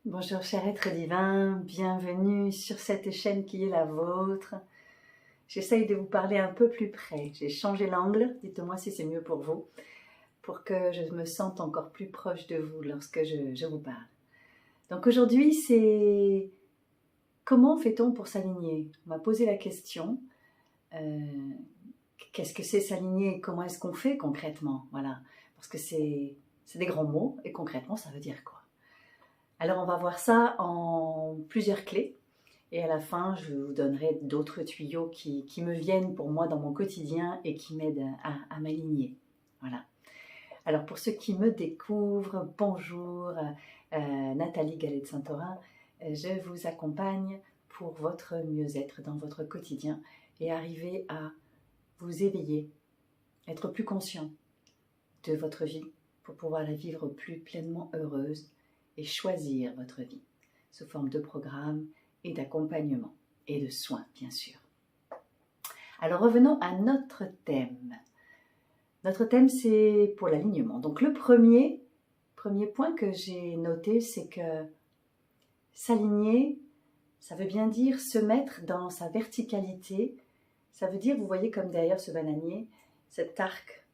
Bonjour cher être divin, bienvenue sur cette chaîne qui est la vôtre. J'essaye de vous parler un peu plus près. J'ai changé l'angle, dites-moi si c'est mieux pour vous, pour que je me sente encore plus proche de vous lorsque je vous parle. Donc aujourd'hui, c'est comment fait-on pour s'aligner? On m'a posé la question, qu'est-ce que c'est s'aligner? Comment est-ce qu'on fait concrètement? Voilà, parce que c'est des grands mots et concrètement, ça veut dire quoi? Alors on va voir ça en plusieurs clés et à la fin je vous donnerai d'autres tuyaux qui me viennent pour moi dans mon quotidien et qui m'aident à m'aligner. Voilà. Alors pour ceux qui me découvrent, bonjour, Nathalie Gallet de Saint-Orin, je vous accompagne pour votre mieux-être dans votre quotidien et arriver à vous éveiller, être plus conscient de votre vie pour pouvoir la vivre plus pleinement heureuse et choisir votre vie sous forme de programme et d'accompagnement et de soins, bien sûr. Alors revenons à notre thème. Notre thème, c'est pour l'alignement. Donc le premier point que j'ai noté, c'est que s'aligner, ça veut bien dire se mettre dans sa verticalité. Ça veut dire, vous voyez comme derrière ce bananier, cet arc,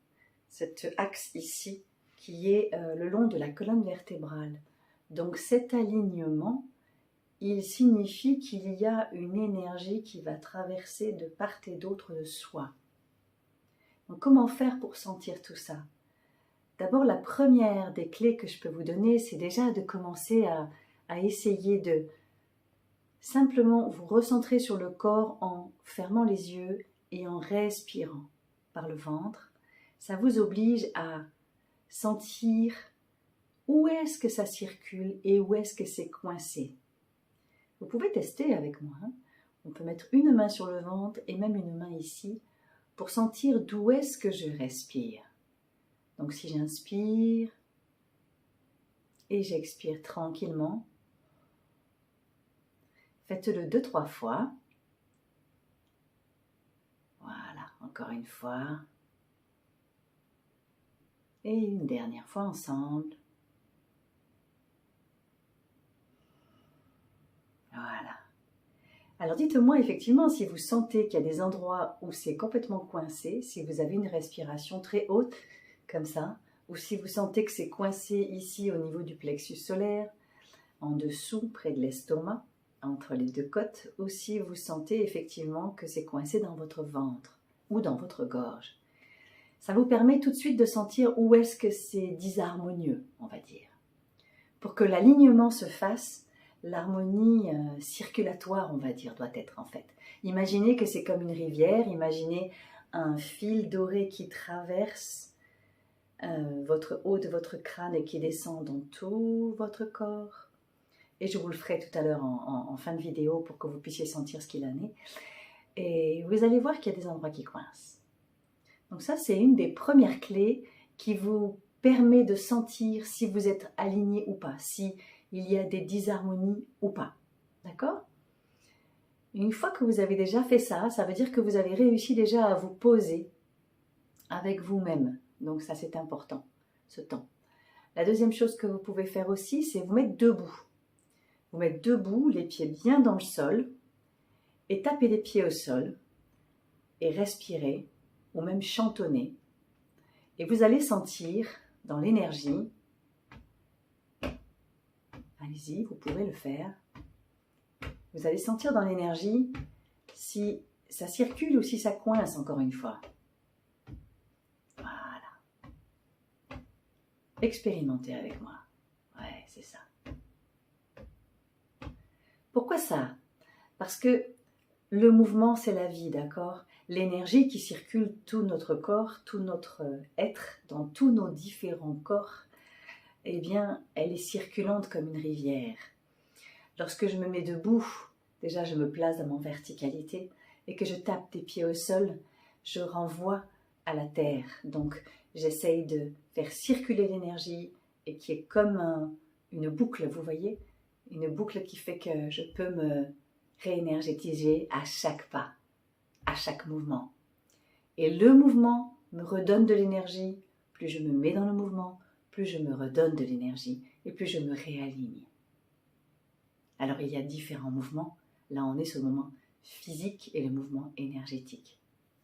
cet axe ici, qui est le long de la colonne vertébrale. Donc cet alignement, il signifie qu'il y a une énergie qui va traverser de part et d'autre de soi. Donc comment faire pour sentir tout ça? D'abord, la première des clés que je peux vous donner, c'est déjà de commencer à essayer de simplement vous recentrer sur le corps en fermant les yeux et en respirant par le ventre. Ça vous oblige à sentir où est-ce que ça circule et où est-ce que c'est coincé. Vous pouvez tester avec moi. On peut mettre une main sur le ventre et même une main ici pour sentir d'où est-ce que je respire. Donc si j'inspire et j'expire tranquillement, faites-le 2-3 fois. Voilà, encore une fois. Et une dernière fois ensemble. Voilà. Alors dites-moi effectivement si vous sentez qu'il y a des endroits où c'est complètement coincé, si vous avez une respiration très haute comme ça, ou si vous sentez que c'est coincé ici au niveau du plexus solaire, en dessous, près de l'estomac, entre les deux côtes, ou si vous sentez effectivement que c'est coincé dans votre ventre ou dans votre gorge. Ça vous permet tout de suite de sentir où est-ce que c'est disharmonieux, on va dire. Pour que l'alignement se fasse, l'harmonie circulatoire, on va dire, doit être en fait. Imaginez que c'est comme une rivière, imaginez un fil doré qui traverse votre haut de votre crâne et qui descend dans tout votre corps. Et je vous le ferai tout à l'heure en fin de vidéo pour que vous puissiez sentir ce qu'il en est. Et vous allez voir qu'il y a des endroits qui coincent. Donc ça, c'est une des premières clés qui vous permet de sentir si vous êtes aligné ou pas, si il y a des disharmonies ou pas. D'accord? Une fois que vous avez déjà fait ça, ça veut dire que vous avez réussi déjà à vous poser avec vous-même. Donc ça, c'est important, ce temps. La deuxième chose que vous pouvez faire aussi, c'est vous mettre debout. Vous mettre debout, les pieds bien dans le sol, et taper les pieds au sol, et respirer, ou même chantonner. Et vous allez sentir dans l'énergie, allez-y, vous pouvez le faire, vous allez sentir dans l'énergie si ça circule ou si ça coince encore une fois. Voilà. Expérimentez avec moi. Ouais, c'est ça. Pourquoi ça? Parce que le mouvement, c'est la vie, d'accord? L'énergie qui circule tout notre corps, tout notre être, dans tous nos différents corps, eh bien, elle est circulante comme une rivière. Lorsque je me mets debout, déjà je me place dans mon verticalité et que je tape des pieds au sol, je renvoie à la terre. Donc, j'essaye de faire circuler l'énergie et qui est comme une boucle, vous voyez? Une boucle qui fait que je peux me réénergétiser à chaque pas, à chaque mouvement. Et le mouvement me redonne de l'énergie. Plus je me mets dans le mouvement, plus je me redonne de l'énergie et plus je me réaligne. Alors il y a différents mouvements. Là on est sur le mouvement physique et le mouvement énergétique.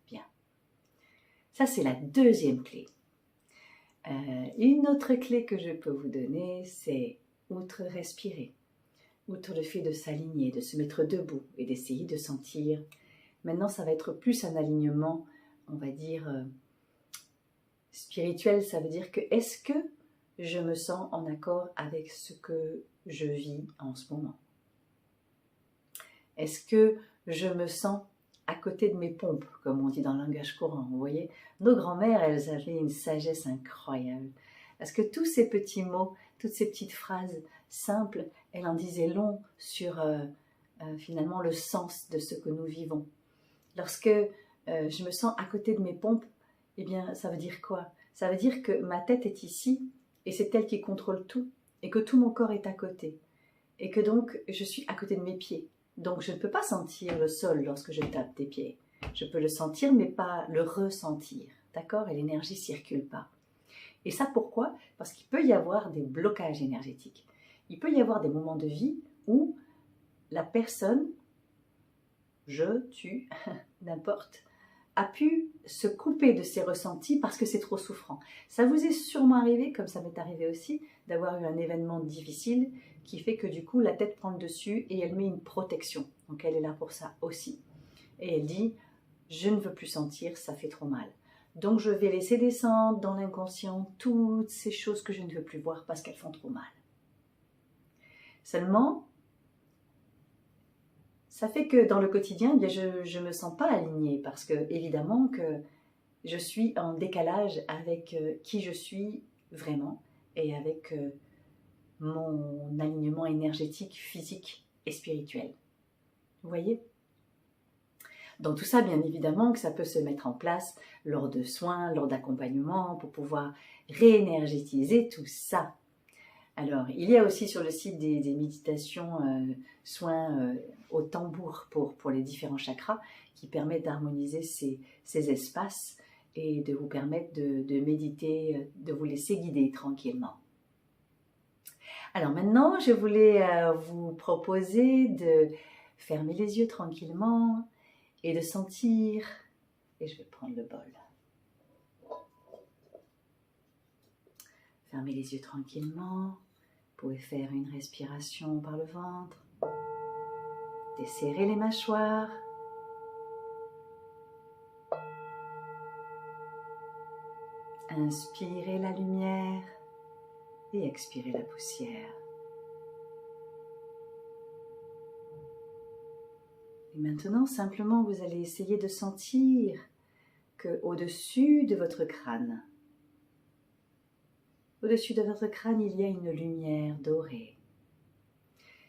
Bien. Ça c'est la deuxième clé. Une autre clé que je peux vous donner, c'est outre respirer, outre le fait de s'aligner, de se mettre debout et d'essayer de sentir. Maintenant ça va être plus un alignement, on va dire, spirituel. Ça veut dire que est-ce que je me sens en accord avec ce que je vis en ce moment? Est-ce que je me sens à côté de mes pompes, comme on dit dans le langage courant? Vous voyez, nos grands-mères, elles avaient une sagesse incroyable. Parce que tous ces petits mots, toutes ces petites phrases simples, elles en disaient long sur finalement le sens de ce que nous vivons. Lorsque je me sens à côté de mes pompes, eh bien, ça veut dire quoi? Ça veut dire que ma tête est ici, et c'est elle qui contrôle tout, et que tout mon corps est à côté. Et que donc, je suis à côté de mes pieds. Donc, je ne peux pas sentir le sol lorsque je tape des pieds. Je peux le sentir, mais pas le ressentir. D'accord? Et l'énergie ne circule pas. Et ça, pourquoi? Parce qu'il peut y avoir des blocages énergétiques. Il peut y avoir des moments de vie où la personne, je, tu, n'importe, a pu se couper de ses ressentis parce que c'est trop souffrant. Ça vous est sûrement arrivé, comme ça m'est arrivé aussi, d'avoir eu un événement difficile qui fait que du coup la tête prend le dessus et elle met une protection. Donc elle est là pour ça aussi. Et elle dit, je ne veux plus sentir, ça fait trop mal. Donc je vais laisser descendre dans l'inconscient toutes ces choses que je ne veux plus voir parce qu'elles font trop mal. Seulement, ça fait que dans le quotidien, eh bien, je ne me sens pas alignée parce que évidemment que je suis en décalage avec qui je suis vraiment et avec mon alignement énergétique, physique et spirituel. Vous voyez? Donc tout ça, bien évidemment, que ça peut se mettre en place lors de soins, lors d'accompagnement, pour pouvoir réénergétiser tout ça. Alors, il y a aussi sur le site des méditations, soins au tambour pour les différents chakras qui permettent d'harmoniser ces espaces et de vous permettre de méditer, de vous laisser guider tranquillement. Alors maintenant, je voulais vous proposer de fermer les yeux tranquillement et de sentir, et je vais prendre le bol. Fermez les yeux tranquillement. Vous pouvez faire une respiration par le ventre, desserrer les mâchoires, inspirez la lumière et expirez la poussière. Et maintenant, simplement, vous allez essayer de sentir qu'au-dessus de votre crâne, il y a une lumière dorée.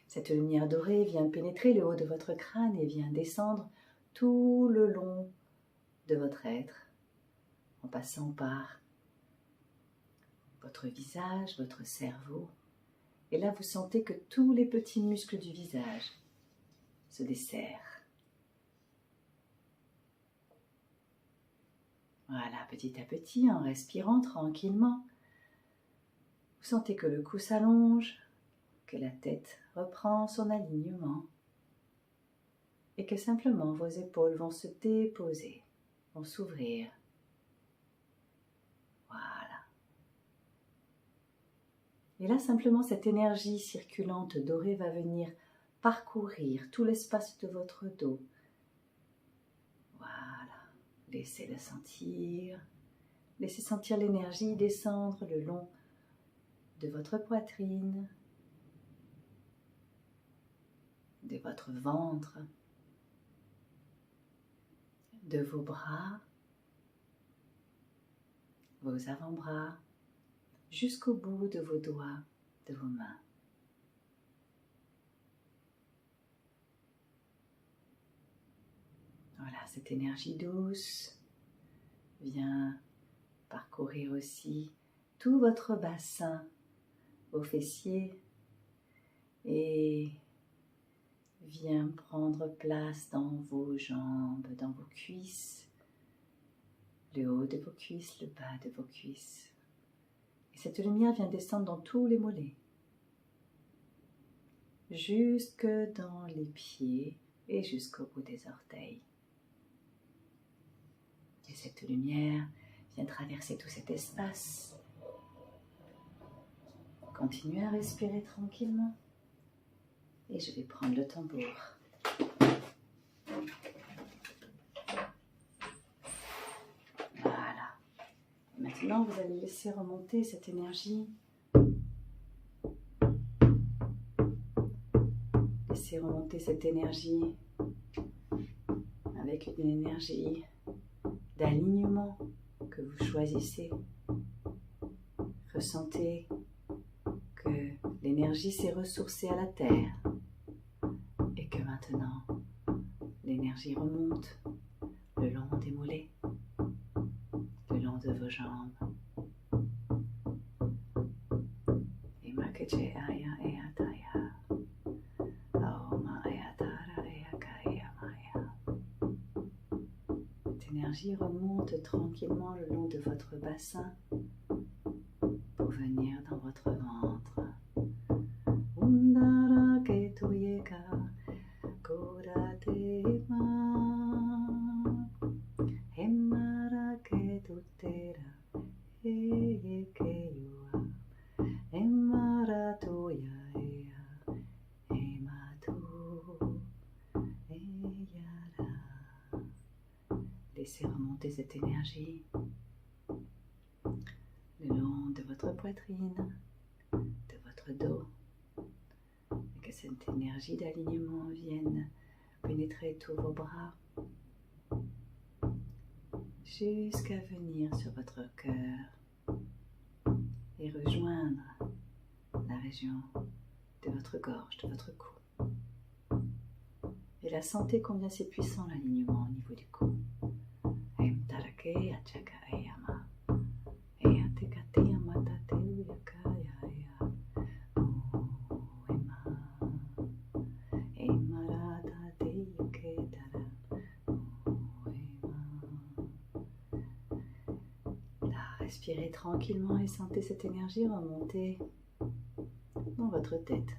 Cette lumière dorée vient pénétrer le haut de votre crâne et vient descendre tout le long de votre être, en passant par votre visage, votre cerveau. Et là, vous sentez que tous les petits muscles du visage se desserrent. Voilà, petit à petit, en respirant tranquillement, vous sentez que le cou s'allonge, que la tête reprend son alignement et que simplement vos épaules vont se déposer, vont s'ouvrir. Voilà. Et là, simplement, cette énergie circulante dorée va venir parcourir tout l'espace de votre dos. Voilà. Laissez-le sentir. Laissez sentir l'énergie descendre le long de votre poitrine, de votre ventre, de vos bras, vos avant-bras, jusqu'au bout de vos doigts, de vos mains. Voilà, cette énergie douce vient parcourir aussi tout votre bassin, vos fessiers, et vient prendre place dans vos jambes, dans vos cuisses, le haut de vos cuisses, le bas de vos cuisses. Et cette lumière vient descendre dans tous les mollets. jusque dans les pieds et jusqu'au bout des orteils. Et cette lumière vient traverser tout cet espace. Continuez à respirer tranquillement. Et je vais prendre le tambour. Voilà. Maintenant, vous allez laisser remonter cette énergie. Laissez remonter cette énergie avec une énergie d'alignement que vous choisissez. Ressentez que l'énergie s'est ressourcée à la terre et que maintenant l'énergie remonte le long des mollets, le long de vos jambes. Cette énergie remonte tranquillement le long de votre bassin pour venir dans votre ventre. Laissez remonter cette énergie le long de votre poitrine, de votre dos, et que cette énergie d'alignement vienne pénétrer tous vos bras jusqu'à venir sur votre cœur et rejoindre la région de votre gorge, de votre cou. Et la sentez combien c'est puissant l'alignement au niveau du cou. Respirez tranquillement et sentez cette énergie remonter dans votre tête,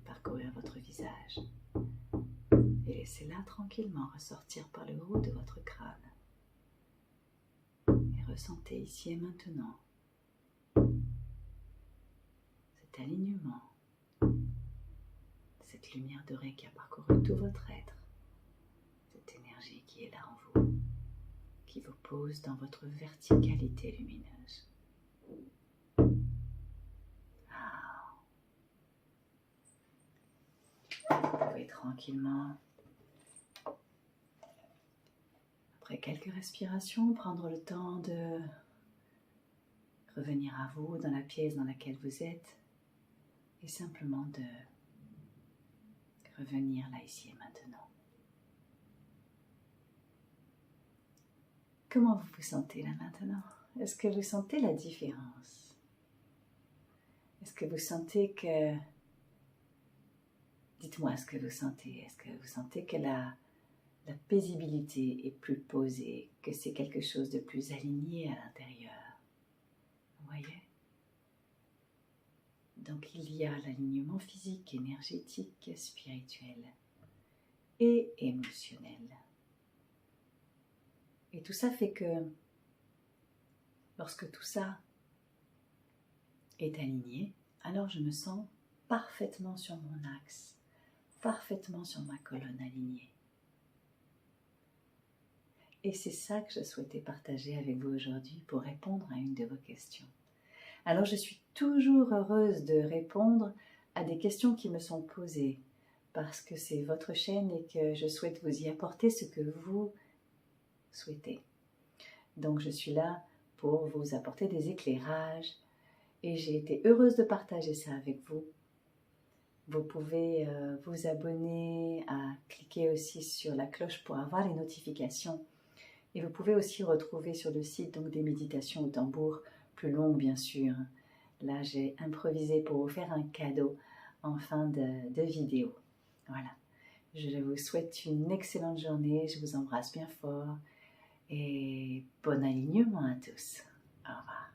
parcourir votre visage et laissez-la tranquillement ressortir par le haut de votre crâne. Et ressentez ici et maintenant cet alignement, cette lumière dorée qui a parcouru tout votre être, cette énergie qui est là en vous, qui vous pose dans votre verticalité lumineuse. Vous pouvez tranquillement, après quelques respirations, prendre le temps de revenir à vous dans la pièce dans laquelle vous êtes et simplement de revenir là, ici et maintenant. Comment vous vous sentez là maintenant? Est-ce que vous sentez la différence? Est-ce que vous sentez que... Dites-moi ce que vous sentez. Est-ce que vous sentez que la paisibilité est plus posée, que c'est quelque chose de plus aligné à l'intérieur? Vous voyez? Donc il y a l'alignement physique, énergétique, spirituel et émotionnel. Et tout ça fait que lorsque tout ça est aligné, alors je me sens parfaitement sur mon axe, parfaitement sur ma colonne alignée. Et c'est ça que je souhaitais partager avec vous aujourd'hui pour répondre à une de vos questions. Alors je suis toujours heureuse de répondre à des questions qui me sont posées parce que c'est votre chaîne et que je souhaite vous y apporter ce que vous souhaitez. Donc je suis là pour vous apporter des éclairages et j'ai été heureuse de partager ça avec vous. Vous pouvez vous abonner, à cliquer aussi sur la cloche pour avoir les notifications. Et vous pouvez aussi retrouver sur le site donc, des méditations au tambour, plus longues bien sûr. Là, j'ai improvisé pour vous faire un cadeau en fin de vidéo. Voilà. Je vous souhaite une excellente journée. Je vous embrasse bien fort. Et bon alignement à tous. Au revoir.